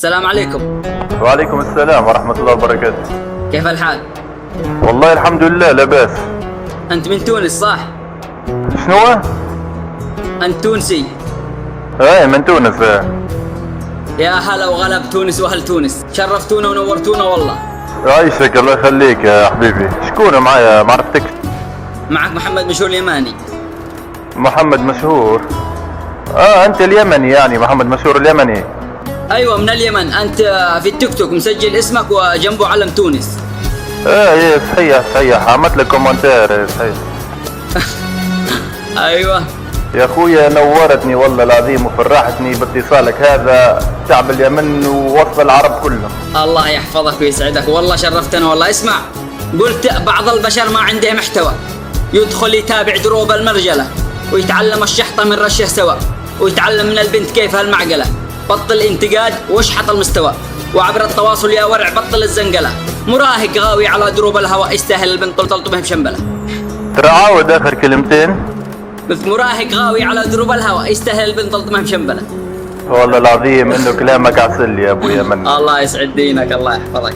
السلام عليكم. وعليكم السلام ورحمة الله وبركاته. كيف الحال؟ والله الحمد لله لا بأس. أنت من تونس صح؟ شنو؟ أنت تونسي؟ ايه من تونس. يا هلا وغلا بتونس وأهل تونس، شرفتونا ونورتونا والله. عايشك الله يخليك يا حبيبي. شكون معايا ما عرفتك؟ معك محمد مشهور اليماني. محمد مشهور. انت اليمني يعني محمد مشهور اليمني. أيوة من اليمن. أنت في التيك توك مسجل اسمك وجنبه علم تونس. ايه صحيح عملت لك كومنتير صحيح. أيوة يا اخويا نورتني والله العظيم وفرحتني باتصالك هذا. شعب اليمن ووصف العرب كلهم. الله يحفظك ويسعدك والله شرفتنا والله. اسمع، قلت بعض البشر ما عنده محتوى، يدخل يتابع دروب المرجلة ويتعلم الشحطة من رشه سوا، ويتعلم من البنت كيف هالمعقلة. بطل انتقاد واشحط المستوى، وعبر التواصل يا ورع بطل الزنقلة. مراهق غاوي على دروب الهواء يستاهل البنت تلطمه بشنبلة. ترى عاود اخر كلمتين. مثل مراهق غاوي على دروب الهواء يستاهل البنت تلطمه بشنبلة. والله العظيم انه كلامك عسل يا ابو يمن. الله يسعد دينك الله يحفظك.